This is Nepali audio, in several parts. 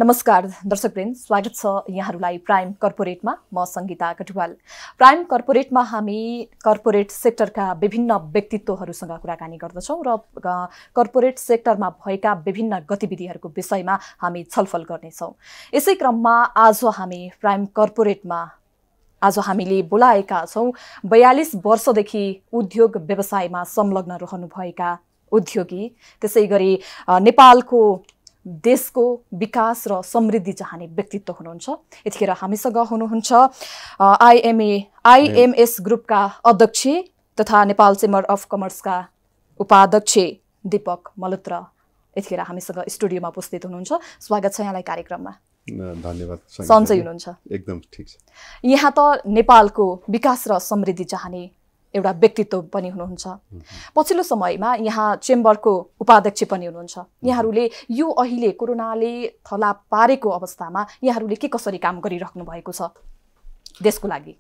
नमस्कार दर्शकवृन्द, स्वागत छ यहाँहरूलाई प्राइम कर्पोरेटमा। म संगीता कटुवाल। प्राइम कर्पोरेटमा हामी कर्पोरेट सेक्टरका विभिन्न व्यक्तित्वहरूसँग कुराकानी गर्दछौँ र कर्पोरेट सेक्टरमा भएका विभिन्न गतिविधिहरूको विषयमा हामी छलफल गर्नेछौँ। यसै क्रममा आज हामीले बोलाएका छौँ 42 वर्षदेखि उद्योग व्यवसायमा संलग्न रहनुभएका उद्योगी, त्यसैगरी नेपालको देशको विकास र समृद्धि चाहने व्यक्तित्व हुनुहुन्छ। यतिखेर हामीसँग हुनुहुन्छ आइएमएस ग्रुपका अध्यक्ष तथा नेपाल चेम्बर अफ कमर्सका उपाध्यक्ष दीपक मल्होत्रा यतिखेर हामीसँग स्टुडियोमा उपस्थित हुनुहुन्छ। स्वागत छ यहाँलाई कार्यक्रममा। धन्यवाद। सन्चै हुनुहुन्छ? एकदम ठिक छ। यहाँ त नेपालको विकास र समृद्धि चाहने एउटा व्यक्तित्व पनि हुनुहुन्छ। पछिल्लो समयमा यहाँ चेम्बरको उपाध्यक्ष पनि हुनुहुन्छ। यहाँहरूले यो अहिले कोरोनाले थला पारेको अवस्थामा यहाँहरूले के कसरी काम गरिराख्नु भएको छ देशको लागि?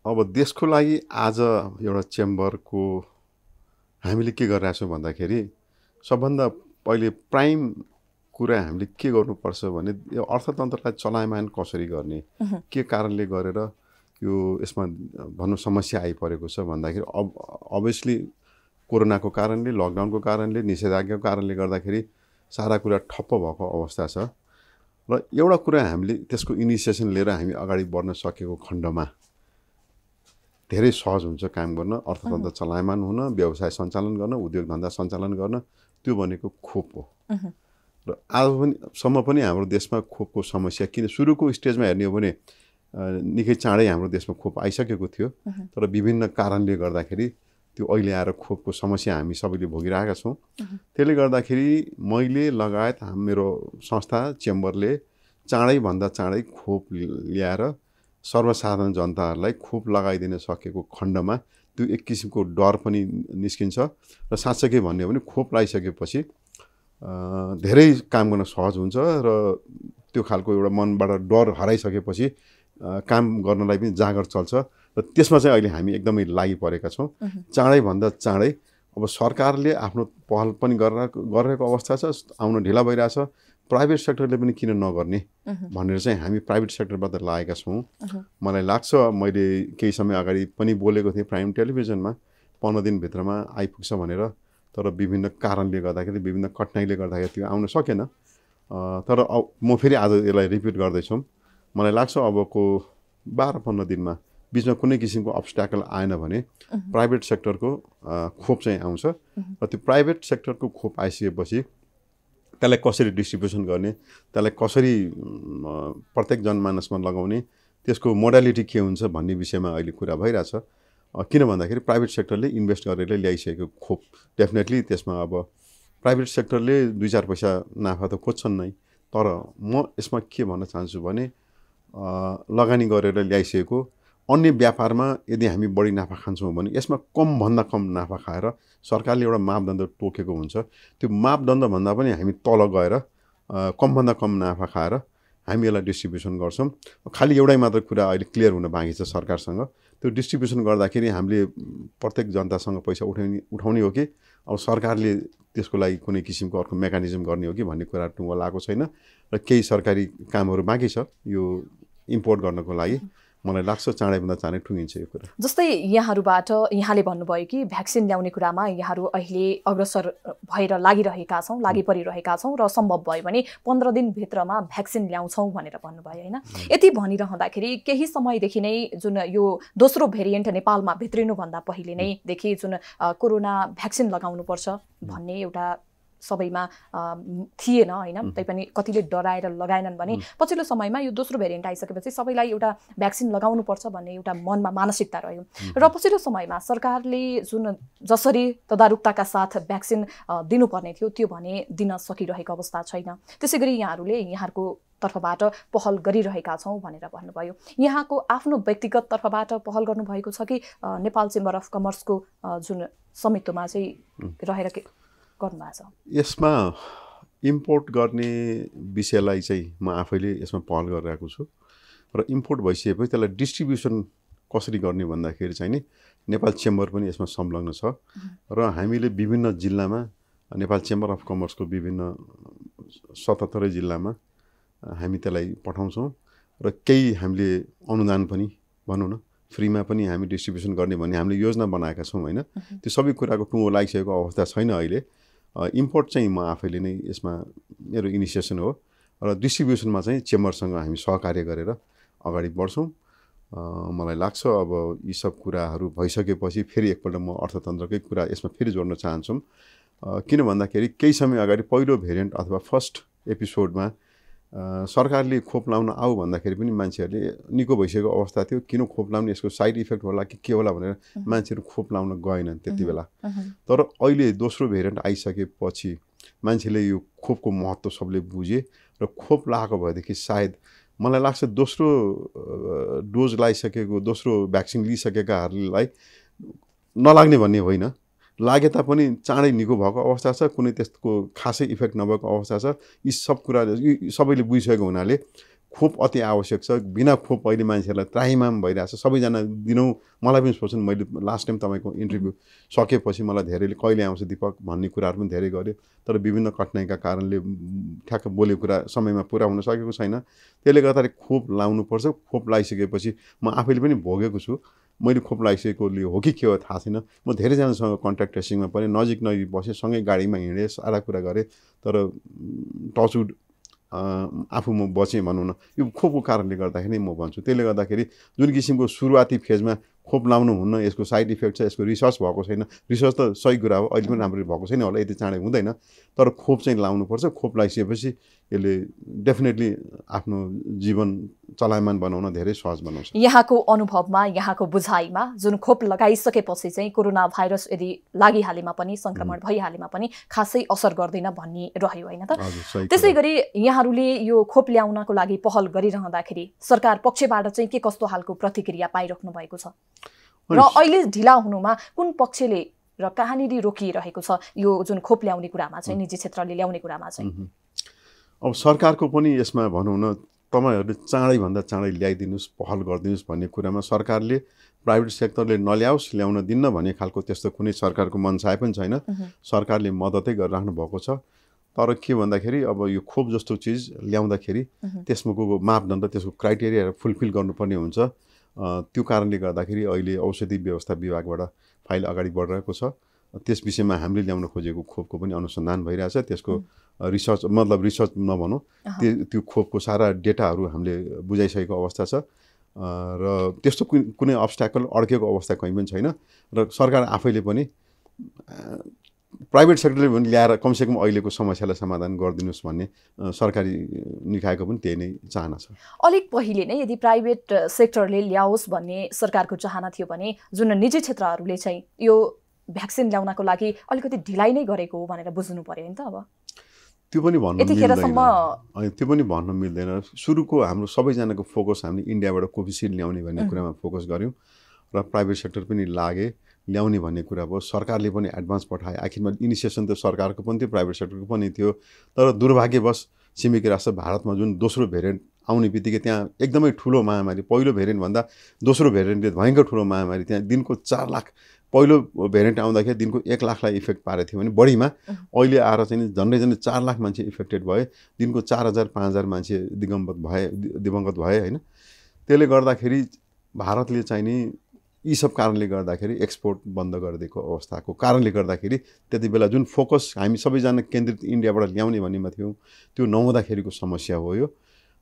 अब देशको लागि आज एउटा चेम्बरको हामीले के गरिरहेका छौँ भन्दाखेरि सबभन्दा पहिले प्राइम कुरा हामीले के गर्नुपर्छ भने यो अर्थतन्त्रलाई चलायमान कसरी गर्ने, के कारणले गरेर यो यसमा भन्नु समस्या आइपरेको छ भन्दाखेरि अभियसली कोरोनाको कारणले, लकडाउनको कारणले, निषेधाज्ञाको कारणले गर्दाखेरि सारा कुरा ठप्प भएको अवस्था छ। र एउटा कुरा हामीले त्यसको इनिसिएसन लिएर हामी अगाडि बढ्न सकेको खण्डमा धेरै सहज हुन्छ काम गर्न, अर्थतन्त्र चलायमान हुन, व्यवसाय सञ्चालन गर्न, उद्योग धन्दा सञ्चालन गर्न। त्यो भनेको खोप हो। र आजसम्म पनि हाम्रो देशमा खोपको समस्या किन सुरुको स्टेजमा हेर्ने हो भने निकै चाँडै हाम्रो देशमा खोप आइसकेको थियो, तर विभिन्न कारणले गर्दाखेरि त्यो अहिले आएर खोपको समस्या हामी सबैले भोगिरहेका छौँ। त्यसले गर्दाखेरि मैले लगायत मेरो संस्था चेम्बरले चाँडैभन्दा चाँडै खोप ल्याएर सर्वसाधारण जनताहरूलाई खोप लगाइदिन सकेको खण्डमा त्यो एक किसिमको डर पनि निस्किन्छ। र साँच्चै भन्यो भने खोप लगाइसकेपछि धेरै काम गर्न सहज हुन्छ र त्यो खालको एउटा मनबाट डर हराइसकेपछि काम गर्नलाई पनि जाँगर चल्छ। र त्यसमा चाहिँ अहिले हामी एकदमै लागि परेका छौँ। चाँडैभन्दा चाँडै अब सरकारले आफ्नो पहल पनि गरिरहेको अवस्था छ, आउन ढिला भइरहेछ। प्राइभेट सेक्टरले पनि किन नगर्ने भनेर चाहिँ हामी प्राइभेट सेक्टरबाट लागेका छौँ। मलाई लाग्छ मैले केही समय अगाडि पनि बोलेको थिएँ प्राइम टेलिभिजनमा 15 दिनभित्रमा आइपुग्छ भनेर, तर विभिन्न कारणले गर्दाखेरि, विभिन्न कठिनाइले गर्दाखेरि त्यो आउन सकेन। तर म फेरि आज यसलाई रिपिट गर्दैछु। मलाई लाग्छ अबको 12-15 दिनमा बिचमा कुनै किसिमको अब्स्ट्याकल आएन भने प्राइभेट सेक्टरको खोप चाहिँ आउँछ। र त्यो प्राइभेट सेक्टरको खोप आइसकेपछि त्यसलाई कसरी डिस्ट्रिब्युसन गर्ने, त्यसलाई कसरी प्रत्येक जनमानसमा लगाउने, त्यसको मोडालिटी के हुन्छ भन्ने विषयमा अहिले कुरा भइरहेछ। किन भन्दाखेरि प्राइभेट सेक्टरले इन्भेस्ट गरेर ल्याइसकेको खोप डेफिनेटली त्यसमा अब प्राइभेट सेक्टरले 2-4 पैसा नाफा त खोज्छन् नै, तर म यसमा के भन्न चाहन्छु भने लगानी गरेर ल्याइसकेको अन्य व्यापारमा यदि हामी बढी नाफा खान्छौँ भने यसमा कमभन्दा कम नाफा खाएर सरकारले एउटा मापदण्ड तोकेको हुन्छ। त्यो मापदण्डभन्दा पनि हामी तल गएर कमभन्दा कम नाफा खाएर हामी यसलाई डिस्ट्रिब्युसन गर्छौँ। खालि एउटै मात्र कुरा अहिले क्लियर हुन बाँकी छ सरकारसँग। त्यो डिस्ट्रिब्युसन गर्दाखेरि हामीले प्रत्येक जनतासँग पैसा उठाउने हो कि अब सरकारले त्यसको लागि कुनै किसिमको अर्को मेकानिजम गर्ने हो कि भन्ने कुरा टुङ्गो लागेको छैन। र केही सरकारी कामहरू बाँकी छ यो इम्पोर्ट गर्नको लागि। मलाई लाग्छ चाँडैभन्दा चाँडै ठुङ्गिन्छ यो कुरा। जस्तै यहाँले भन्नुभयो कि भ्याक्सिन ल्याउने कुरामा यहाँहरू अहिले अग्रसर भएर लागि परिरहेका छौँ र सम्भव भयो भने 15 दिनभित्रमा भ्याक्सिन ल्याउँछौँ भनेर भन्नुभयो होइन। यति भनिरहँदाखेरि केही समयदेखि नै जुन यो दोस्रो भेरिएन्ट नेपालमा भित्रिनुभन्दा पहिले नै देखि जुन कोरोना भ्याक्सिन लगाउनुपर्छ भन्ने एउटा सबैमा थिएन होइन। तैपनि कतिले डराएर लगाएनन् भने पछिल्लो समयमा यो दोस्रो भेरिएन्ट आइसकेपछि सबैलाई एउटा भ्याक्सिन लगाउनुपर्छ भन्ने एउटा मनमा मानसिकता रह्यो। र पछिल्लो समयमा सरकारले जुन जसरी तदारुकताका साथ भ्याक्सिन दिनुपर्ने थियो त्यो भने दिन सकिरहेको अवस्था छैन। त्यसैगरी यहाँहरूले यहाँहरूको तर्फबाट पहल गरिरहेका छौँ भनेर भन्नुभयो। यहाँको आफ्नो व्यक्तिगत तर्फबाट पहल गर्नुभएको छ कि नेपाल चेम्बर अफ कमर्सको जुन समितिमा चाहिँ रहेर गर्नुभएको छ? यसमा इम्पोर्ट गर्ने विषयलाई चाहिँ म आफैले यसमा पहल गरिरहेको छु। र इम्पोर्ट भइसकेपछि त्यसलाई डिस्ट्रिब्युसन कसरी गर्ने भन्दाखेरि चाहिँ नि नेपाल चेम्बर पनि यसमा संलग्न छ। र हामीले विभिन्न जिल्लामा नेपाल चेम्बर अफ कमर्सको विभिन्न 77 जिल्लामा हामी त्यसलाई पठाउँछौँ र केही हामीले अनुदान पनि भनौँ न फ्रीमा पनि हामी डिस्ट्रिब्युसन गर्ने भन्ने हामीले योजना बनाएका छौँ होइन। त्यो सबै कुराको टुङ्गो लागिसकेको अवस्था छैन अहिले। इम्पोर्ट चाहिँ म आफैले नै यसमा मेरो इनिसिएसन हो र डिस्ट्रिब्युसनमा चाहिँ चेम्बरसँग हामी सहकार्य गरेर अगाडि बढ्छौँ। मलाई लाग्छ अब यी सब कुराहरू भइसकेपछि फेरि एकपल्ट म अर्थतन्त्रकै कुरा यसमा फेरि जोड्न चाहन्छौँ। किन भन्दाखेरि केही समय अगाडि पहिलो भेरिएन्ट अथवा फर्स्ट एपिसोडमा सरकारले खोप लाउन आऊ भन्दाखेरि पनि मान्छेहरूले निको भइसकेको अवस्था थियो। किन खोप लाउने, यसको साइड इफेक्ट होला कि के होला भनेर मान्छेहरू खोप लाउन गएनन् त्यति बेला। तर अहिले दोस्रो भेरिएन्ट आइसकेपछि मान्छेले यो खोपको महत्त्व सबले बुझे र खोप लगाएको भएदेखि सायद मलाई लाग्छ दोस्रो डोज लगाइसकेको, दोस्रो भ्याक्सिन लिइसकेकाहरूलाई नलाग्ने भन्ने होइन, लागे तापनि चाँडै निको भएको अवस्था छ, कुनै त्यसको खासै इफेक्ट नभएको अवस्था छ। यी सब कुरा सबैले बुझिसकेको हुनाले खोप अति आवश्यक छ। बिना खोप अहिले मान्छेहरूलाई त्राहिमाम भइरहेछ। सबैजना दिनौँ मलाई पनि सोच्छन्, मैले लास्ट टाइम तपाईँको इन्टरभ्यू सकेपछि मलाई धेरैले कहिले आउँछ दिपक भन्ने कुराहरू पनि धेरै गर्यो, तर विभिन्न कठिनाइका कारणले ठ्याक्क बोलेको कुरा समयमा पुरा हुन सकेको छैन। त्यसले गर्दाखेरि खोप लाउनुपर्छ। खोप लगाइसकेपछि म आफैले पनि भोगेको छु। मैले खोप लगाइसकेकोले हो कि के हो थाहा छैन, म धेरैजनासँग कन्ट्याक्ट ट्रेसिङमा पनि नजिक बसेँ, सँगै गाडीमा हिँडेँ, सारा कुरा गरेँ, तर टचवुड आफू म बचेँ भनौँ न। यो खोपको कारणले गर्दाखेरि म भन्छु। त्यसले गर्दाखेरि जुन किसिमको सुरुवाती फेजमा खोप लाउनु हुन्न, यसको साइड इफेक्ट छ, यसको रिसर्च भएको छैन। रिसर्च त सही कुरा हो, अहिले पनि राम्रो भएको छैन होला, यति चाँडै हुँदैन। तर खोप चाहिँ लाउनुपर्छ। खोप लगाइसकेपछि यसले डेफिनेटली आफ्नो जीवन चलायमान बनाउन धेरै सहज बनाउँछ। यहाँको अनुभवमा, यहाँको बुझाइमा जुन खोप लगाइसकेपछि चाहिँ कोरोना भाइरस यदि लागिहालेमा पनि, सङ्क्रमण भइहालेमा पनि खासै असर गर्दैन भन्ने रह्यो होइन त? त्यसै गरी यहाँहरूले यो खोप ल्याउनको लागि पहल गरिरहँदाखेरि सरकार पक्षबाट चाहिँ के कस्तो खालको प्रतिक्रिया पाइराख्नु भएको छ र अहिले ढिला हुनुमा कुन पक्षले र कहाँनिर रोकिरहेको छ यो जुन खोप ल्याउने कुरामा चाहिँ, निजी क्षेत्रले ल्याउने कुरामा चाहिँ? अब सरकारको पनि यसमा भनौँ न, तपाईँहरूले चाँडैभन्दा चाँडै ल्याइदिनुहोस्, पहल गरिदिनुहोस् भन्ने कुरामा सरकारले प्राइभेट सेक्टरले नल्याओस्, ल्याउन दिन्न भन्ने खालको त्यस्तो कुनै सरकारको मनसाय पनि छैन। सरकारले मद्दतै गरिराख्नु भएको छ। तर के भन्दाखेरि अब यो खोप जस्तो चिज ल्याउँदाखेरि त्यसको मापदण्ड, त्यसको क्राइटेरियाहरू फुलफिल गर्नुपर्ने हुन्छ। त्यो कारणले गर्दाखेरि अहिले औषधि व्यवस्था विभागबाट फाइल अगाडि बढिरहेको छ। त्यस विषयमा हामीले ल्याउन खोजेको खोपको पनि अनुसन्धान भइरहेछ। त्यसको रिसर्च, मतलब रिसर्च नभनौँ, त्यो खोपको सारा डेटाहरू हामीले बुझाइसकेको अवस्था छ र त्यस्तो कुनै अब्स्ट्याकल अड्केको अवस्था कहीँ पनि छैन। र सरकार आफैले पनि प्राइभेट सेक्टरले पनि ल्याएर कमसेकम अहिलेको समस्यालाई समाधान गरिदिनुहोस् भन्ने सरकारी निकायको पनि त्यही नै चाहना छ। अलिक पहिले नै यदि प्राइभेट सेक्टरले ल्याओस् भन्ने सरकारको चाहना थियो भने जुन निजी क्षेत्रहरूले चाहिँ यो भ्याक्सिन ल्याउनको लागि अलिकति ढिलाइ नै गरेको हो भनेर बुझ्नु पर्यो नि त? अब त्यो पनि भन्न मिल्दैन। सुरुको हाम्रो सबैजनाको फोकस हामीले इन्डियाबाट कोभिसिल्ड ल्याउने भन्ने कुरामा फोकस गऱ्यौँ र प्राइभेट सेक्टर पनि लागे ल्याउने भन्ने कुरा भयो। सरकारले पनि एडभान्स पठाए। आखिरमा इनिसिएसन त सरकारको पनि थियो, प्राइभेट सेक्टरको पनि थियो। तर दुर्भाग्यवश छिमेकी राष्ट्र भारतमा जुन दोस्रो भेरिएन्ट आउने बित्तिकै त्यहाँ एकदमै ठुलो महामारी, पहिलो भेरिएन्टभन्दा दोस्रो भेरिएन्टले भयङ्कर ठुलो महामारी, त्यहाँ दिनको 4 लाख, पहिलो भेरिएन्ट आउँदाखेरि दिनको 1 लाखलाई इफेक्ट पारेको थियो भने बढीमा, अहिले आएर चाहिँ झन्डै 4 लाख मान्छे इफेक्टेड भए, दिनको 4000-5000 मान्छे दिवंगत भए होइन। त्यसले गर्दाखेरि भारतले चाहिँ नि यी सब कारणले गर्दाखेरि एक्सपोर्ट बन्द गरिदिएको अवस्थाको कारणले गर्दाखेरि त्यति बेला जुन फोकस हामी सबैजना केन्द्रित इन्डियाबाट ल्याउने भन्नेमा थियौँ, त्यो नहुँदाखेरिको समस्या हो यो।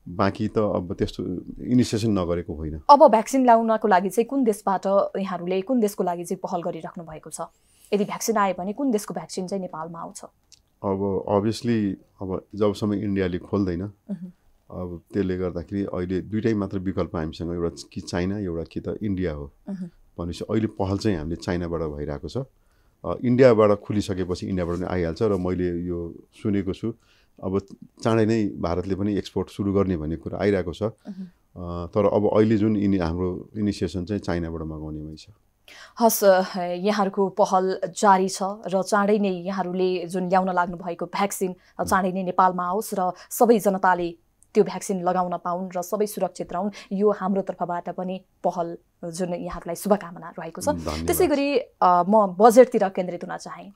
बाँकी त अब त्यस्तो इनिसिएसन नगरेको होइन। अब भ्याक्सिन ल्याउनको लागि चाहिँ कुन देशबाट यहाँहरूले, कुन देशको लागि चाहिँ पहल गरिराख्नु भएको छ? यदि भ्याक्सिन आयो भने कुन देशको भ्याक्सिन चाहिँ नेपालमा आउँछ? अब अभियसली अब जबसम्म इन्डियाले खोल्दैन, अब त्यसले गर्दाखेरि अहिले दुईटै मात्र विकल्प हामीसँग, एउटा कि चाइना, एउटा कि त इन्डिया हो। भनेपछि अहिले पहल चाहिँ हामीले चाइनाबाट भइरहेको छ। इन्डियाबाट खुलिसकेपछि इन्डियाबाट पनि आइहाल्छ र मैले यो सुनेको छु अब चाँडै नै भारतले पनि एक्सपोर्ट सुरु गर्ने भन्ने कुरा आइरहेको छ। तर अब अहिले जुन हाम्रो इनिसिएसन चाहिँ चाइनाबाट मगाउनेमै छ। हस्, यहाँहरूको पहल जारी छ र चाँडै नै यहाँहरूले जुन ल्याउन लाग्नु भएको भ्याक्सिन चाँडै नै नेपालमा आओस् र सबै जनताले त्यो भ्याक्सिन लगाउन पाउन् र सबै सुरक्षित रहन्, यो हाम्रो तर्फबाट पनि पहल जुन यहाँहरूलाई शुभकामना रहेको छ। त्यसै गरी म बजेटतिर केन्द्रित हुन चाहेँ।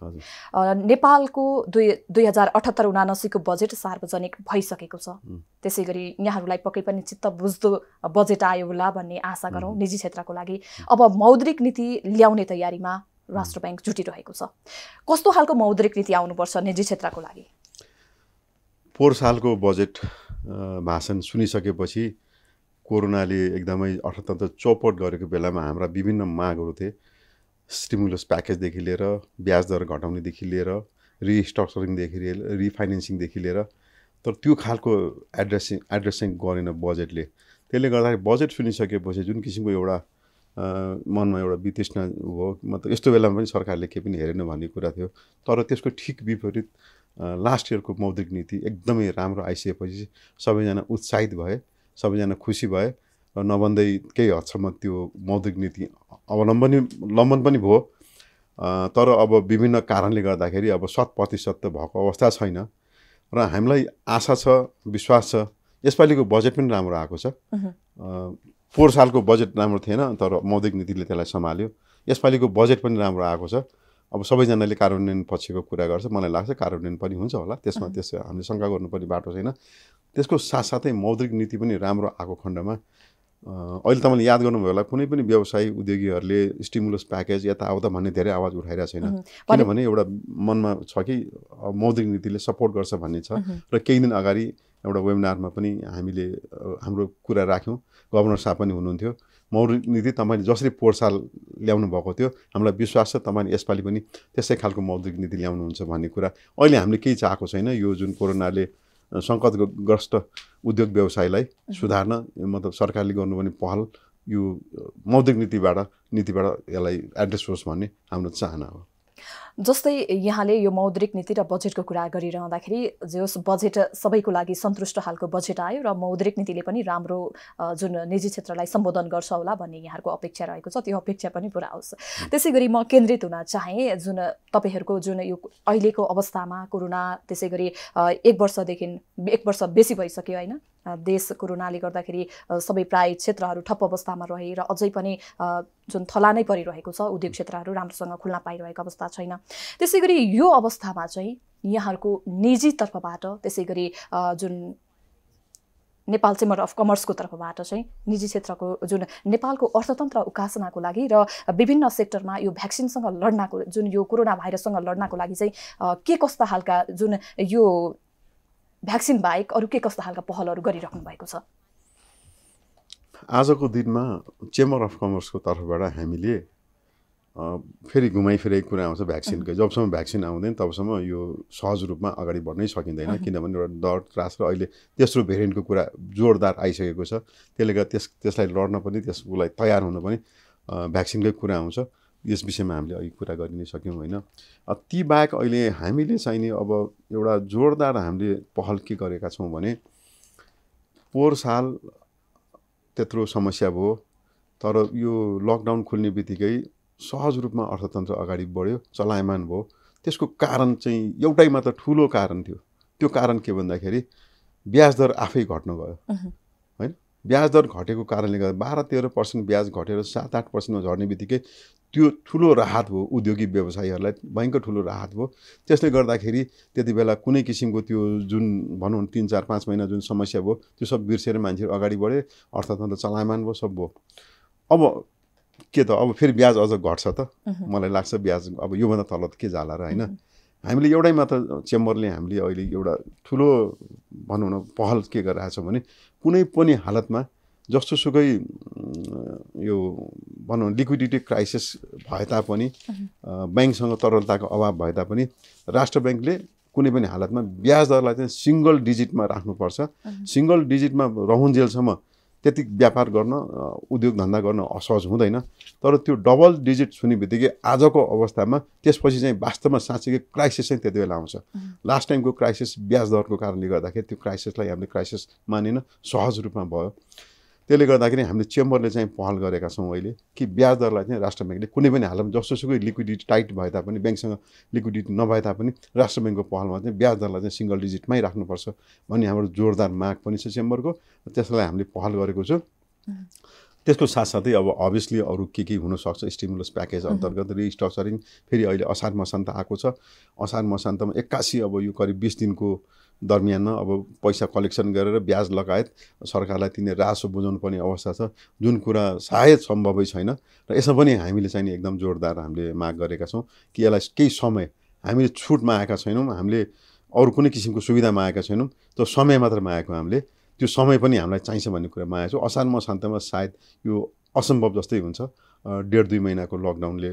नेपालको 2078-79 को बजेट सार्वजनिक भइसकेको छ। त्यसै गरी यहाँहरूलाई पक्कै पनि चित्त बुझ्दो बजेट आयो होला भन्ने आशा गरौँ निजी क्षेत्रको लागि। अब मौद्रिक नीति ल्याउने तयारीमा राष्ट्र ब्याङ्क जुटिरहेको छ। कस्तो खालको मौद्रिक नीति आउनुपर्छ निजी क्षेत्रको लागि? पोहोर सालको बजेट भाषण सुनिसकेपछि कोरोनाले एकदमै अर्थतन्त्र चौपट गरेको बेलामा हाम्रा विभिन्न मागहरू थिए। स्टिमुलस प्याकेजदेखि लिएर ब्याज दर घटाउनेदेखि लिएर रिस्ट्रक्चरिङदेखि लिएर रिफाइनेन्सिङदेखि लिएर, तर त्यो खालको एड्रेसिङ गरेन बजेटले। त्यसले गर्दाखेरि बजेट सुनिसकेपछि जुन किसिमको एउटा मनमा एउटा वितृष्णा भयो, मतलब यस्तो बेलामा पनि सरकारले केही पनि हेरेन भन्ने कुरा थियो। तर त्यसको ठिक विपरीत लास्ट इयरको मौद्रिक नीति एकदमै राम्रो आइसकेपछि सबैजना उत्साहित भए, सबैजना खुसी भए र नभन्दै केही हदसम्म त्यो मौद्रिक नीति अवलम्बन पनि भयो। तर अब विभिन्न कारणले गर्दाखेरि अब 100% त भएको अवस्था छैन र हामीलाई आशा छ, विश्वास छ यसपालिको बजेट पनि राम्रो आएको छ। पोहोर सालको बजेट राम्रो थिएन तर मौद्रिक नीतिले त्यसलाई सम्हाल्यो। यसपालिको बजेट पनि राम्रो आएको छ। अब सबैजनाले कार्यान्वयन पछिको कुरा गर्छ, मलाई लाग्छ कार्यान्वयन पनि हुन्छ होला, त्यसमा हामीले शङ्का गर्नुपर्ने बाटो छैन। त्यसको साथसाथै मौद्रिक नीति पनि राम्रो आएको खण्डमा अहिले तपाईँले याद गर्नुभयो होला, कुनै पनि व्यवसायी उद्योगीहरूले स्टिमुलस प्याकेज यताउता भन्ने धेरै आवाज उठाइरहेको छैन। किनभने एउटा मनमा छ कि मौद्रिक नीतिले सपोर्ट गर्छ भन्ने छ। र केही दिन अगाडि एउटा वेबिनारमा पनि हामीले हाम्रो कुरा राख्यौँ, गभर्नर साहब पनि हुनुहुन्थ्यो। मौद्रिक नीति तपाईँले जसरी पोहोर साल ल्याउनु भएको थियो, हामीलाई विश्वास छ तपाईँले यसपालि पनि त्यसै खालको मौद्रिक नीति ल्याउनुहुन्छ भन्ने कुरा। अहिले हामीले केही चाहेको छैन, यो जुन कोरोनाले सङ्कटग्रस्त उद्योग व्यवसायलाई सुधार्न मतलब सरकारले गर्नुपर्ने पहल यो मौद्रिक नीतिबाट यसलाई एड्रेस होस् भन्ने हाम्रो चाहना हो। जस्तै यहाँले यो मौद्रिक नीति र बजेटको कुरा गरिरहँदाखेरि जस बजेट सबैको लागि सन्तुष्ट खालको बजेट आयो र मौद्रिक नीतिले पनि राम्रो जुन निजी क्षेत्रलाई सम्बोधन गर्छ होला भन्ने यहाँहरूको अपेक्षा रहेको छ, त्यो अपेक्षा पनि पुरा होस्। त्यसै गरी म केन्द्रित हुन चाहेँ जुन तपाईँहरूको जुन यो अहिलेको अवस्थामा कोरोना, त्यसै गरी 1 वर्ष बेसी भइसक्यो होइन, देश कोरोनाले गर्दाखेरि सबै प्राय क्षेत्रहरू ठप्प अवस्थामा रहे र अझै पनि जुन थला नै परिरहेको छ, उद्योग क्षेत्रहरू राम्रोसँग खुल्न पाइरहेको अवस्था छैन। त्यसै गरी यो अवस्थामा चाहिँ यहाँहरूको निजी तर्फबाट, त्यसै गरी जुन नेपाल चेम्बर अफ कमर्सको तर्फबाट चाहिँ निजी क्षेत्रको जुन नेपालको अर्थतन्त्र उकास्नको लागि र विभिन्न सेक्टरमा यो भ्याक्सिनसँग लड्नको, जुन यो कोरोना भाइरससँग लड्नको लागि चाहिँ के कस्ता खालका जुन यो भ्याक्सिन बाहेक अरू के कस्ता खालका पहलहरू गरिराख्नु भएको छ? आजको दिनमा चेम्बर अफ कमर्सको तर्फबाट हामीले फेरि घुमाइफिराइ कुरा आउँछ भ्याक्सिनकै। जबसम्म भ्याक्सिन आउँदैन तबसम्म यो सहज रूपमा अगाडि बढ्नै सकिँदैन, किनभने एउटा डर त्रास र अहिले तेस्रो भेरिएन्टको कुरा जोरदार आइसकेको छ। त्यसले गर्दा त्यसलाई लड्न पनि, त्यसलाई तयार हुन पनि भ्याक्सिनकै कुरा आउँछ। यस विषयमा हामीले अघि कुरा गरि नै सक्यौँ होइन। ती बाहेक अहिले हामीले चाहिँ नि अब एउटा जोरदार हामीले पहल के गरेका छौँ भने, पोहोर साल त्यत्रो समस्या भयो तर यो लकडाउन खुल्ने बित्तिकै सहज रूपमा अर्थतन्त्र अगाडि बढ्यो, चलायमान भयो। त्यसको कारण चाहिँ एउटै मात्र ठुलो कारण थियो। त्यो कारण के भन्दाखेरि ब्याज दर आफै घट्न गयो होइन। ब्याज दर घटेको कारणले गर्दा 12-13% ब्याज घटेर 7-8%मा झर्ने बित्तिकै त्यो ठुलो राहत भयो उद्योगी व्यवसायीहरूलाई, भयङ्कर ठुलो राहत भयो। त्यसले गर्दाखेरि त्यति बेला कुनै किसिमको त्यो जुन भनौँ 3-4-5 महिना जुन समस्या भयो त्यो सब बिर्सेर मान्छेहरू अगाडि बढे, अर्थतन्त्र चलायमान भयो, सब भयो। अब के त अब फेरि ब्याज अझ घट्छ त, मलाई लाग्छ ब्याज अब योभन्दा तल त के जाला र होइन। हामीले एउटै मात्र चेम्बरले हामीले अहिले एउटा ठुलो भनौँ न पहल के गरिरहेको छौँ भने, कुनै पनि हालतमा जस्तोसुकै यो भनौँ लिक्विडिटी क्राइसिस भए तापनि, ब्याङ्कसँग तरलताको अभाव भए तापनि राष्ट्र ब्याङ्कले कुनै पनि हालतमा ब्याज दरलाई चाहिँ सिङ्गल डिजिटमा राख्नुपर्छ। सिङ्गल डिजिटमा रहुन्जेलसम्म त्यति व्यापार गर्न, उद्योग धन्दा गर्न असहज हुँदैन। तर त्यो डबल डिजिट छुने बित्तिकै आजको अवस्थामा त्यसपछि चाहिँ वास्तवमा साँच्चै क्राइसिस चाहिँ त्यति बेला आउँछ। लास्ट टाइमको क्राइसिस ब्याज दरको कारणले गर्दाखेरि त्यो क्राइसिसलाई हामीले क्राइसिस मानेन, सहज रूपमा भयो। त्यसले गर्दाखेरि हामीले चेम्बरले चाहिँ पहल गरेका छौँ अहिले कि ब्याज दरलाई चाहिँ राष्ट्र ब्याङ्कले कुनै पनि हालतमा जसोसुकै लिक्विडिटी टाइट भए तापनि ब्याङ्कसँग लिक्विडिटी नभए तापनि राष्ट्र ब्याङ्कको पहलमा चाहिँ ब्याज दरलाई चाहिँ सिङ्गल डिजिटमै राख्नुपर्छ भन्ने हाम्रो जोरदार माग पनि छ चेम्बरको। त्यसलाई हामीले पहल गरेको छु। त्यसको साथसाथै अब अभियसली अरू के हुनसक्छ स्टिमुलस प्याकेज अन्तर्गत रिस्ट्रक्चरिङ फेरि अहिले असार मसान्त आएको छ। असार मसान्तमा 81 अब यो करिब 20 दिनको दरमियानमा अब पैसा कलेक्सन गरेर ब्याज लगायत सरकारलाई तिनीहरू रासो बुझाउनु पर्ने अवस्था छ, जुन कुरा सायद सम्भवै छैन। र यसमा पनि हामीले चाहिँ नि एकदम जोरदार हामीले माग गरेका छौँ कि यसलाई केही समय हामीले छुट मागेका छैनौँ, हामीले अरू कुनै किसिमको सुविधा मागेका छैनौँ, त्यो समय मात्र मागेको हामीले, त्यो समय पनि हामीलाई चाहिन्छ भन्ने कुरा मागेको छु। असार मसान्तमा सायद यो असम्भव जस्तै हुन्छ। 1.5-2 महिनाको लकडाउनले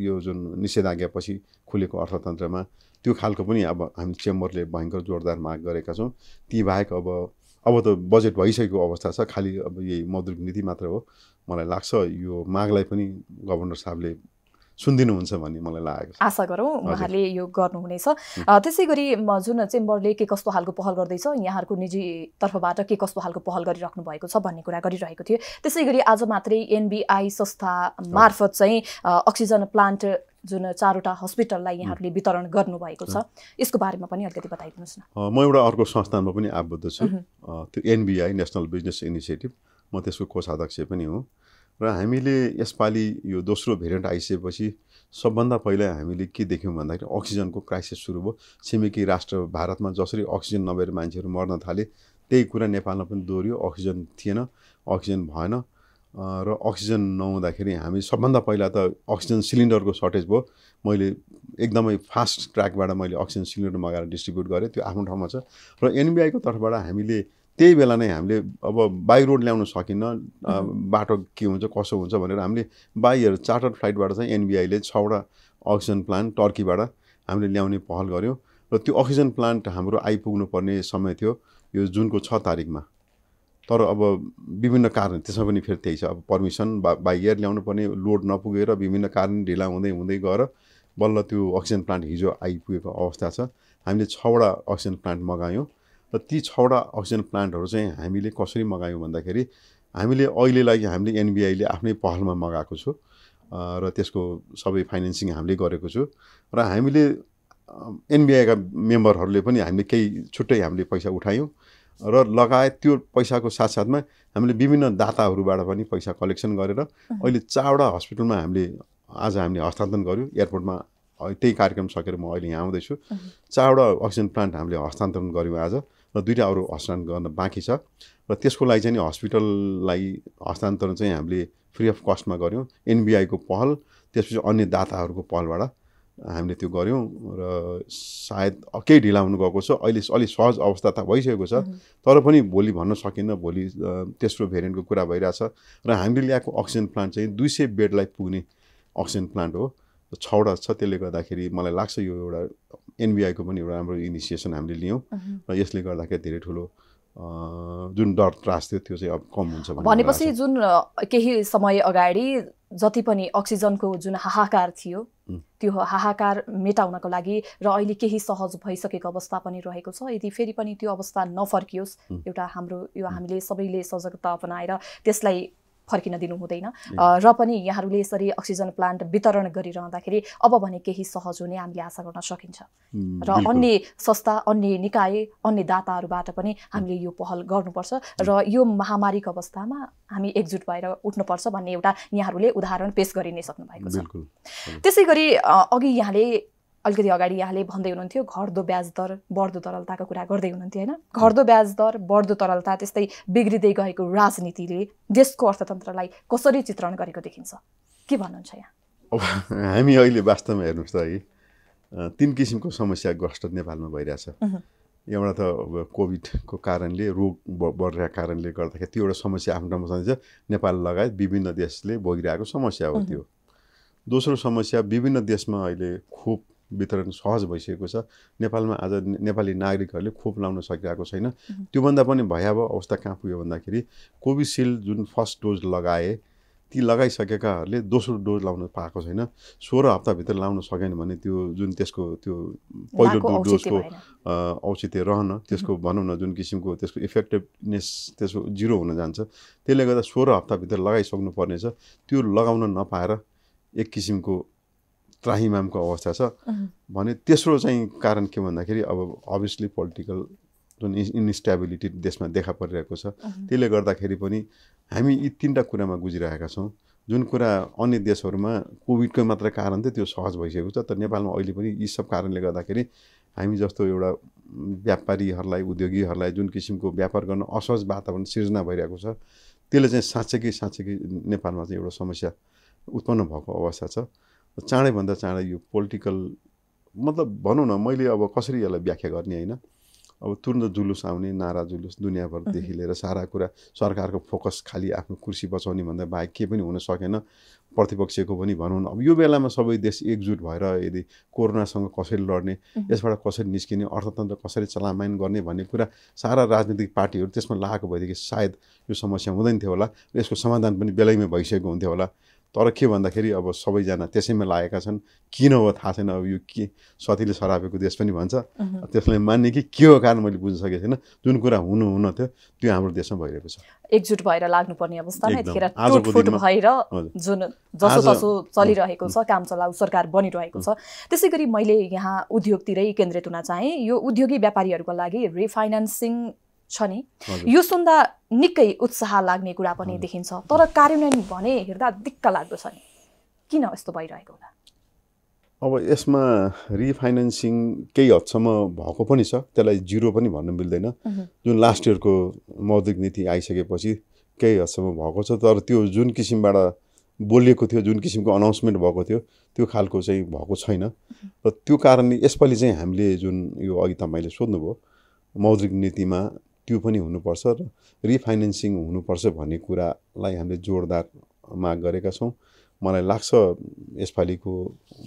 यो जुन निषेधाज्ञापछि खुलेको अर्थतन्त्रमा त्यो खालको पनि अब हामी चेम्बरले भयङ्कर जोरदार माग गरेका छौँ। ती बाहेक अब त बजेट भइसकेको अवस्था छ, खालि अब यही मौद्रिक नीति मात्र हो। मलाई लाग्छ यो मागलाई पनि गभर्नर साहबले सुनिदिनुहुन्छ भन्ने मलाई लागेको छ। आशा गरौँ उहाँले यो गर्नुहुनेछ। त्यसै गरी जुन चेम्बरले के कस्तो खालको पहल गर्दैछ, यहाँहरूको निजी तर्फबाट के कस्तो खालको पहल गरिराख्नु भएको छ भन्ने कुरा गरिरहेको थियो। त्यसै गरी आज मात्रै एनबिआई संस्था मार्फत चाहिँ अक्सिजन प्लान्ट जुन 4वटा हस्पिटललाई यहाँहरूले वितरण गर्नुभएको छ, यसको बारेमा पनि अलिकति बताइदिनुहोस् न। म एउटा अर्को संस्थानमा पनि आबद्ध छु, त्यो एनबिआई नेसनल बिजनेस इनिसिएटिभ, म त्यसको कोषाध्यक्ष पनि हो। र हामीले यसपालि यो दोस्रो भेरिएन्ट आइसकेपछि सबभन्दा पहिला हामीले के देख्यौँ भन्दाखेरि अक्सिजनको क्राइसिस सुरु भयो। छिमेकी राष्ट्र भारतमा जसरी अक्सिजन नभएर मान्छेहरू मर्न थाले, त्यही कुरा नेपालमा पनि दोहोरियो। अक्सिजन थिएन, अक्सिजन भएन, र अक्सिजन नहुँदाखेरि हामी सबभन्दा पहिला त अक्सिजन सिलिन्डरको सर्टेज भयो। मैले एकदमै फास्ट ट्र्याकबाट मैले अक्सिजन सिलिन्डर मगाएर डिस्ट्रिब्युट गरेँ, त्यो आफ्नो ठाउँमा छ। र एनबिआईको तर्फबाट हामीले त्यही बेला नै हामीले अब बाई रोड ल्याउन सकिन्न, बाटो के हुन्छ कसो हुन्छ भनेर हामीले बाई चार्टर फ्लाइटबाट चाहिँ एनबिआईले 6वटा अक्सिजन प्लान्ट टर्कीबाट हामीले ल्याउने पहल गऱ्यौँ। र त्यो अक्सिजन प्लान्ट हाम्रो आइपुग्नु पर्ने समय थियो यो जुनको 6 तारिकमा। तर अब विभिन्न कारण त्यसमा पनि फेरि त्यही छ, अब पर्मिसन बाई एयर ल्याउनु पर्ने, लोड नपुगेर विभिन्न कारण ढिला हुँदै गएर बल्ल त्यो अक्सिजन प्लान्ट हिजो आइपुगेको अवस्था छ। हामीले 6वटा अक्सिजन प्लान्ट मगायौँ। र ती 6वटा अक्सिजन प्लान्टहरू चाहिँ हामीले कसरी मगायौँ भन्दाखेरि हामीले अहिलेलाई हामीले एनबिआईले आफ्नै पहलमा मगाएको छु, र त्यसको सबै फाइनेन्सिङ हामीले गरेको छु। र हामीले एनबिआईका मेम्बरहरूले पनि हामीले केही छुट्टै हामीले पैसा उठायौँ, र लगायत त्यो पैसाको साथसाथमा हामीले विभिन्न दाताहरूबाट पनि पैसा कलेक्सन गरेर अहिले 4वटा हस्पिटलमा हामीले हस्तान्तरण गऱ्यौँ। एयरपोर्टमा त्यही कार्यक्रम सकेर म अहिले यहाँ आउँदैछु। 4वटा अक्सिजन प्लान्ट हामीले हस्तान्तरण गऱ्यौँ आज, र 2टा अरू हस्तान्तरण गर्न बाँकी छ। र त्यसको लागि चाहिँ हस्पिटललाई हस्तान्तरण चाहिँ हामीले फ्री अफ कस्टमा गऱ्यौँ। एनबिआईको पहल, त्यसपछि अन्य दाताहरूको पहलबाट हामीले त्यो गऱ्यौँ। र सायद केही ढिला हुनु गएको छ, अहिले अलिक सहज अवस्था त भइसकेको छ, तर पनि भोलि भन्न सकिन्न, भोलि तेस्रो भेरिएन्टको कुरा भइरहेछ। र हामीले ल्याएको अक्सिजन प्लान्ट चाहिँ 200 बेडलाई पुग्ने अक्सिजन प्लान्ट हो, 6वटा छ। त्यसले गर्दाखेरि मलाई लाग्छ यो एउटा एनबिआईको पनि एउटा राम्रो इनिसिएसन हामीले लियौँ, र यसले गर्दाखेरि धेरै ठुलो जुन डर त्रास थियो त्यो चाहिँ अब कम हुन्छ भनेपछि जुन केही समय अगाडि जति पनि अक्सिजनको जुन हाहाकार थियो त्यो हाहाकार मेटाउनको लागि र अहिले केही सहज भइसकेको अवस्था पनि रहेको छ। यदि फेरि पनि त्यो अवस्था नफर्कियोस्, एउटा हाम्रो यो हामीले सबैले सजगता अपनाएर त्यसलाई फर्किन दिनु हुँदैन, र पनि यहाँहरूले यसरी अक्सिजन प्लान्ट वितरण गरिरहँदाखेरि अब भने केही सहज हुने हामीले आशा गर्न सकिन्छ। र अन्य संस्था, अन्य निकाय, अन्य दाताहरूबाट पनि हामीले यो पहल गर्नुपर्छ, र यो महामारीको अवस्थामा हामी एकजुट भएर उठ्नुपर्छ भन्ने एउटा यहाँहरूले उदाहरण पेश गरि नै सक्नु भएको छ। त्यसै गरी अघि यहाँले अलिकति अगाडि यहाँले भन्दै हुनुहुन्थ्यो घट्दो ब्याज दर बढ्दो तरलताको कुरा गर्दै हुनुहुन्थ्यो होइन। घट्दो ब्याज दर बढ्दो तरलता त्यस्तै बिग्रिँदै गएको राजनीतिले देशको अर्थतन्त्रलाई कसरी चित्रण गरेको देखिन्छ, के भन्नुहुन्छ यहाँ? अब हामी अहिले वास्तवमा हेर्नुहोस् त है, 3 किसिमको समस्याग्रस्त नेपालमा भइरहेछ। एउटा त अब कोभिडको कारणले, रोग बढिरहेको कारणले गर्दाखेरि त्यो एउटा समस्या आफ्नो ठाउँमा छ, नेपाल लगायत विभिन्न देशले भोगिरहेको समस्या हो त्यो। दोस्रो समस्या विभिन्न देशमा अहिले खोप वितरण सहज भइसकेको छ, नेपालमा आज नेपाली नागरिकहरूले खोप लाउन सकिरहेको छैन। त्योभन्दा पनि भयावह अवस्था कहाँ पुग्यो भन्दाखेरि कोभिसिल्ड जुन फर्स्ट डोज लगाए ती लगाइसकेकाहरूले दोस्रो डोज लाउन पाएको छैन। 16 हप्ताभित्र लाउन सकेन भने त्यो जुन त्यसको त्यो पहिलो डोजको औचित्य रहन, त्यसको भनौँ न जुन किसिमको त्यसको इफेक्टिभनेस त्यसको 0 हुन जान्छ। त्यसले गर्दा 16 हप्ताभित्र लगाइसक्नु पर्नेछ। त्यो लगाउन नपाएर एक किसिमको त्राहिमामको अवस्था छ भने तेस्रो चाहिँ कारण के भन्दाखेरि अब अभियसली पोलिटिकल जुन इन्स्टेबिलिटी देशमा देखा परिरहेको छ, त्यसले गर्दाखेरि पनि हामी यी 3टा कुरामा गुजिरहेका छौँ। जुन कुरा अन्य देशहरूमा कोभिडकै मात्र कारण थियो त्यो सहज भइसकेको छ, तर नेपालमा अहिले पनि यी सब कारणले गर्दाखेरि हामी जस्तो एउटा व्यापारीहरूलाई उद्योगीहरूलाई जुन किसिमको व्यापार गर्न असहज वातावरण सिर्जना भइरहेको छ, त्यसले चाहिँ साँच्चै नेपालमा चाहिँ एउटा समस्या उत्पन्न भएको अवस्था छ। चाँडैभन्दा चाँडै यो पोलिटिकल मतलब भनौँ न, मैले अब कसरी यसलाई व्याख्या गर्ने होइन, अब तुरन्त जुलुस आउने, नारा जुलुस दुनियाँभरदेखि लिएर सारा कुरा सरकारको फोकस खालि आफ्नो कुर्सी बचाउने भन्दा बाहेक के पनि हुन सकेन। प्रतिपक्षको पनि भनौँ न, अब यो बेलामा सबै देश एकजुट भएर यदि कोरोनासँग कसरी लड्ने, यसबाट कसरी निस्किने, अर्थतन्त्र कसरी चलायमान गर्ने भन्ने कुरा सारा राजनीतिक पार्टीहरू त्यसमा लागेको भएदेखि सायद यो समस्या हुँदैन थियो होला, यसको समाधान पनि बेलैमा भइसकेको हुन्थ्यो होला। तर के भन्दाखेरि अब सबैजना त्यसैमा लागेका छन्। किन हो थाहा छैन। अब यो के सतीले सरापेको देश पनि भन्छ, त्यसलाई मान्ने कि के हो कारण मैले बुझ्न सकेको छैन। जुन कुरा हुन थियो त्यो हाम्रो देशमा भइरहेको छ। एकजुट भएर लाग्नुपर्ने अवस्थामा यतिखेर टुटफुट भएर जुन जसोतसो चलिरहेको छ, काम चलाउ सरकार बनिरहेको छ। त्यसै गरी मैले यहाँ उद्योगतिरै केन्द्रित हुन चाहेँ। यो उद्योगी व्यापारीहरूको लागि रिफाइनेन्सिङ छ नि, यो सुन्दा निकै उत्साह लाग्ने कुरा पनि देखिन्छ, तर कार्यान्वयन भने हेर्दा दिक्क लाग्दो छ नि। किन यस्तो भइरहेको होला? अब यसमा रिफाइनेन्सिङ केही हदसम्म भएको पनि छ, त्यसलाई 0 पनि भन्न मिल्दैन। जुन लास्ट इयरको मौद्रिक नीति आइसकेपछि केही हदसम्म भएको छ, तर त्यो जुन किसिमबाट बोलिएको थियो, जुन किसिमको अनाउन्समेन्ट भएको थियो, त्यो खालको चाहिँ भएको छैन। र त्यो कारणले यसपालि चाहिँ हामीले जुन यो अघि तपाईँले सोध्नुभयो मौद्रिक नीतिमा त्यो पनि हुनुपर्छ र रिफाइनेन्सिङ हुनुपर्छ भन्ने कुरालाई हामीले जोडदार माग गरेका छौँ। मलाई लाग्छ यसपालिको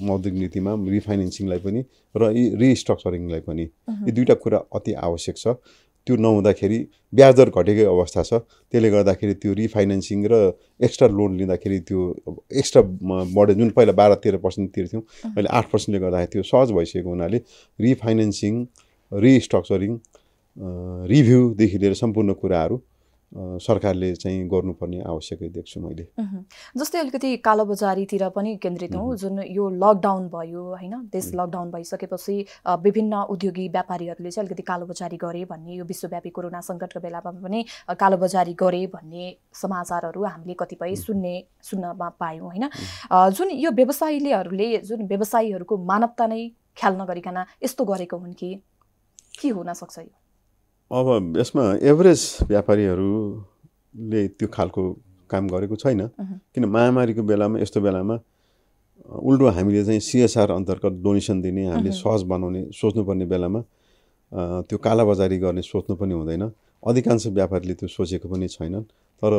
मौद्रिक नीतिमा रिफाइनेन्सिङलाई पनि र रिस्ट्रक्चरिङलाई पनि यी 2टा कुरा अति आवश्यक छ। त्यो नहुँदाखेरि ब्याज दर घटेकै अवस्था छ। त्यसले गर्दाखेरि त्यो रिफाइनेन्सिङ र एक्स्ट्रा लोन लिँदाखेरि त्यो एक्स्ट्रा बढ्यो। जुन पहिला 12-13% तिर्थ्यौँ, अहिले 8%ले गर्दाखेरि त्यो सहज भइसकेको हुनाले रिफाइनेन्सिङ, रिस्ट्रक्चरिङ, रिभ्यूदेखि लिएर सम्पूर्ण कुराहरू सरकारले चाहिँ गर्नुपर्ने आवश्यकै देख्छु मैले। जस्तै अलिकति कालोबजारीतिर पनि केन्द्रित हौँ। जुन यो लकडाउन भयो होइन, देश लकडाउन भइसकेपछि विभिन्न उद्योगी व्यापारीहरूले चाहिँ अलिकति कालोबजारी गरे भन्ने, यो विश्वव्यापी कोरोना सङ्कटको बेलामा पनि कालोबजारी गरे भन्ने समाचारहरू हामीले कतिपय सुन्नमा पायौँ होइन। जुन यो व्यवसायीहरूको मानवता नै ख्याल नगरिकन यस्तो गरेको हुन् कि के हुन सक्छ यो? अब यसमा एभरेज व्यापारीहरूले त्यो खालको काम गरेको छैन, किन महामारीको बेलामा यस्तो बेलामा उल्टो हामीले चाहिँ CSR अन्तर्गत डोनेसन दिने, हामीले सहज बनाउने सोच्नुपर्ने बेलामा त्यो कालाबजारी गर्ने सोच्नु पनि हुँदैन। अधिकांश व्यापारीले त्यो सोचेको पनि छैनन्, तर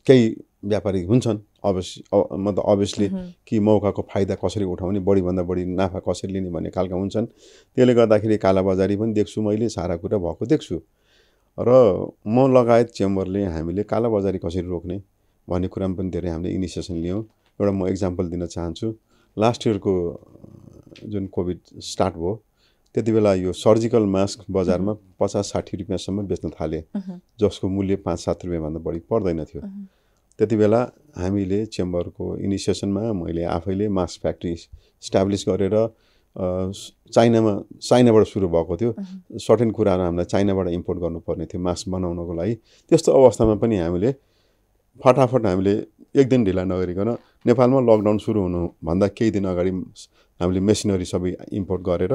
केही व्यापारी हुन्छन् अभियसली कि मौकाको फाइदा कसरी उठाउने, बढीभन्दा बढी नाफा कसरी लिने भन्ने खालका हुन्छन्। त्यसले गर्दाखेरि कालाबजारी पनि देख्छु मैले, सारा कुरा भएको देख्छु। र म लगायत चेम्बरले हामीले कालाबजारी कसरी रोक्ने भन्ने कुरामा पनि धेरै हामीले इनिसिएसन लियौँ। एउटा म एक्जाम्पल दिन चाहन्छु। लास्ट इयरको जुन कोभिड स्टार्ट भयो त्यति बेला यो सर्जिकल मास्क बजारमा 50-60 रुपियाँसम्म बेच्न थाले, जसको मूल्य 5-7 रुपियाँभन्दा बढी पर्दैन थियो। त्यति बेला हामीले चेम्बरको इनिसिएसनमा मैले आफैले मास्क फ्याक्ट्री इस्टाब्लिस गरेर चाइनाबाट सुरु भएको थियो। सर्टेन कुराहरू हामीलाई चाइनाबाट इम्पोर्ट गर्नुपर्ने थियो मास्क बनाउनको लागि। त्यस्तो अवस्थामा पनि हामीले फटाफट हामीले एक दिन ढिला नगरिकन नेपालमा लकडाउन सुरु हुनुभन्दा केही दिन अगाडि हामीले मेसिनरी सबै इम्पोर्ट गरेर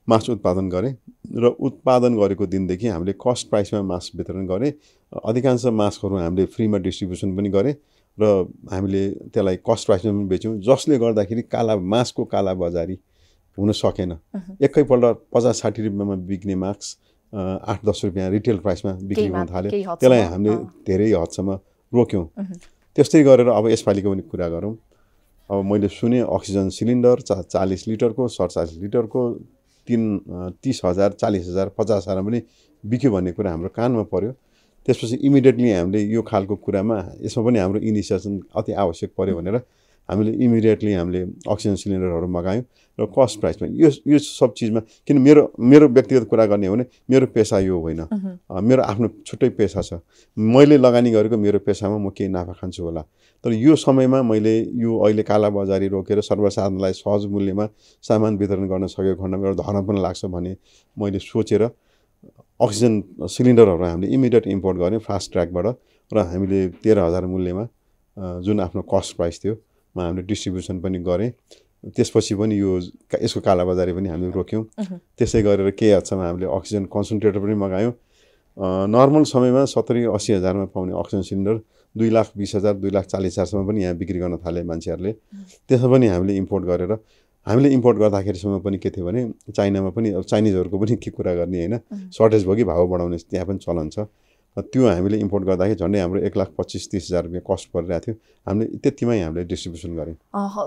मास्क उत्पादन गरेँ र उत्पादन गरेको दिनदेखि हामीले कस्ट प्राइसमा मास्क वितरण गरेँ। अधिकांश मास्कहरू हामीले फ्रीमा डिस्ट्रिब्युसन पनि गरेँ र हामीले त्यसलाई कस्ट प्राइसमा पनि बेच्यौँ, जसले गर्दाखेरि मास्कको कालाबजारी हुन सकेन। एकैपल्ट 50-60 रुपियाँमा बिक्ने मास्क 8-10 रुपियाँ रिटेल प्राइसमा बिक्री हुन थाल्यो। त्यसलाई हामीले धेरै हदसम्म रोक्यौँ। त्यस्तै गरेर अब यसपालिको पनि कुरा गरौँ। अब मैले सुने अक्सिजन सिलिन्डर 40 लिटरको 47 लिटरको 30,000, 40,000, 50,000 पनि बिक्यो भन्ने कुरा हाम्रो कानमा पर्यो। त्यसपछि इमिडिएटली हामीले यो खालको कुरामा यसमा पनि हाम्रो इनिसिएसन अति आवश्यक पर्यो भनेर हामीले इमिडिएटली हामीले अक्सिजन सिलिन्डरहरू मगायौँ र कस्ट प्राइसमा यो सब चिजमा किन मेरो व्यक्तिगत कुरा गर्ने हो भने मेरो पेसा यो होइन, मेरो आफ्नो छुट्टै पेसा छ। मैले लगानी गरेको मेरो पेसामा म केही नाफा खान्छु होला, तर यो समयमा मैले यो अहिले कालाबजारी रोकेर सर्वसाधारणलाई सहज मूल्यमा सामान वितरण गर्न सकेको खण्डमा एउटा धर्म पनि लाग्छ भने मैले सोचेर अक्सिजन सिलिन्डरहरू हामीले इमिडिएट इम्पोर्ट गऱ्यौँ फास्ट ट्र्याकबाट र हामीले 13,000 मूल्यमा जुन आफ्नो कस्ट प्राइस थियो हामीले डिस्ट्रिब्युसन पनि गरेँ। त्यसपछि पनि यसको कालाबजारी पनि हामीले रोक्यौँ। त्यसै गरेर केही हदसम्म हामीले अक्सिजन कन्सन्ट्रेटर पनि मगायौँ। नर्मल समयमा 70-80 हजारमा पाउने अक्सिजन सिलिन्डर 2,20,000 2,40,000सम्म पनि यहाँ बिक्री गर्न थाले मान्छेहरूले। त्यसमा पनि हामीले इम्पोर्ट गरेर हामीले इम्पोर्ट गर्दाखेरिसम्म पनि के थियो भने चाइनामा पनि अब चाइनिजहरूको पनि के कुरा गर्ने होइन, सर्टेज भयो कि भाउ बढाउने त्यहाँ पनि चलन छ। त्यो हामीले इम्पोर्ट गर्दाखेरि झन्डै हाम्रो 1,25,30,000 रुपियाँ कस्ट परिरहेको थियो। हामीले त्यतिमै हामीले डिस्ट्रिब्युसन गऱ्यौँ।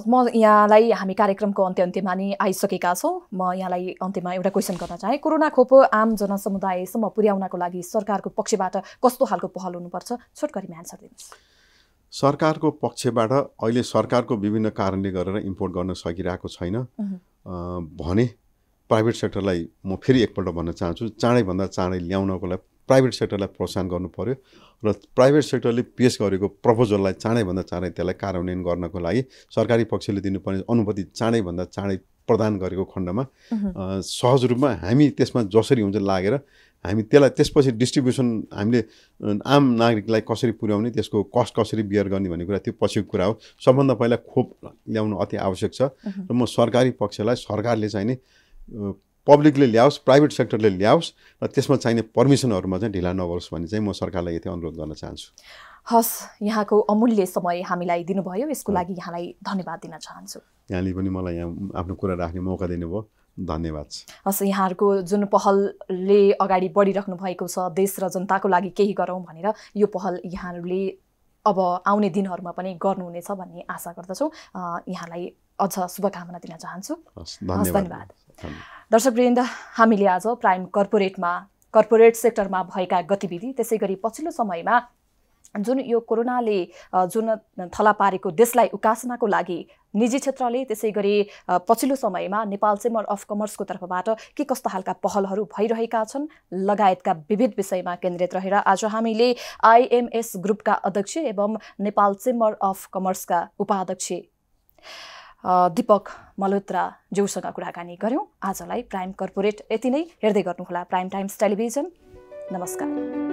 म यहाँलाई हामी कार्यक्रमको अन्त्यमा नै आइसकेका छौँ। म यहाँलाई अन्त्यमा एउटा क्वेसन गर्न चाहेँ। कोरोना खोप आम जनसमुदायसम्म पुर्याउनको लागि सरकारको पक्षबाट कस्तो खालको पहल हुनुपर्छ? छोटकरीमा एन्सर दिनुहोस्। सरकारको पक्षबाट अहिले सरकारको विभिन्न कारणले गरेर इम्पोर्ट गर्न सकिरहेको छैन भने प्राइभेट सेक्टरलाई म फेरि एकपल्ट भन्न चाहन्छु, चाँडैभन्दा चाँडै ल्याउनको लागि प्राइभेट सेक्टरलाई प्रोत्साहन गर्नु पर्यो र प्राइभेट सेक्टरले पेश गरेको प्रपोजललाई चाँडैभन्दा चाँडै त्यसलाई कार्यान्वयन गर्नको लागि सरकारी पक्षले दिनुपर्ने अनुमति चाँडैभन्दा चाँडै प्रदान गरेको खण्डमा सहज रूपमा हामी त्यसमा जसरी हुन्छ लागेर हामी त्यसलाई त्यसपछि डिस्ट्रिब्युसन हामीले आम नागरिकलाई कसरी पुर्याउने, त्यसको कस्ट कसरी बियर गर्ने भन्ने कुरा त्यो पछिको कुरा हो। सबभन्दा पहिला खोप ल्याउनु अति आवश्यक छ र म सरकारी पक्षलाई सरकारले चाहिँ नि पब्लिकले ल्याओस्, प्राइभेट सेक्टरले ल्याओस् र त्यसमा चाहिने पर्मिसनहरूमा चाहिँ ढिला नगरोस् भन्ने चाहिँ म सरकारलाई यति अनुरोध गर्न चाहन्छु। हस्, यहाँको अमूल्य समय हामीलाई दिनुभयो, यसको लागि यहाँलाई धन्यवाद दिन चाहन्छु। यहाँले पनि मलाई यहाँ आफ्नो कुरा राख्ने मौका दिनुभयो, धन्यवाद। हस्, यहाँहरूको जुन पहलले अगाडि बढिराख्नु भएको छ देश र जनताको लागि केही गरौँ भनेर, यो पहल यहाँहरूले अब आउने दिनहरूमा पनि गर्नुहुनेछ भन्ने आशा गर्दछौँ। यहाँलाई अझ शुभकामना दिन चाहन्छु। धन्यवाद। दर्शकवृन्द, हामीले आज प्राइम कर्पोरेट सेक्टरमा भएका गतिविधि, त्यसै गरी पछिल्लो समयमा जुन यो कोरोनाले जुन थला पारेको देशलाई उकास्नको लागि निजी क्षेत्रले, त्यसै गरी पछिल्लो समयमा नेपाल चेम्बर अफ कमर्सको तर्फबाट के कस्ता खालका पहलहरू भइरहेका छन् लगायतका विविध विषयमा केन्द्रित रहेर आज हामीले आइएमएस ग्रुपका अध्यक्ष एवं नेपाल चेम्बर अफ कमर्सका उपाध्यक्ष दीपक मल्होत्रा ज्यूसँग कुराकानी गऱ्यौँ। आजलाई प्राइम कर्पोरेट यति नै। हेर्दै गर्नुहोला प्राइम टाइम्स टेलिभिजन। नमस्कार।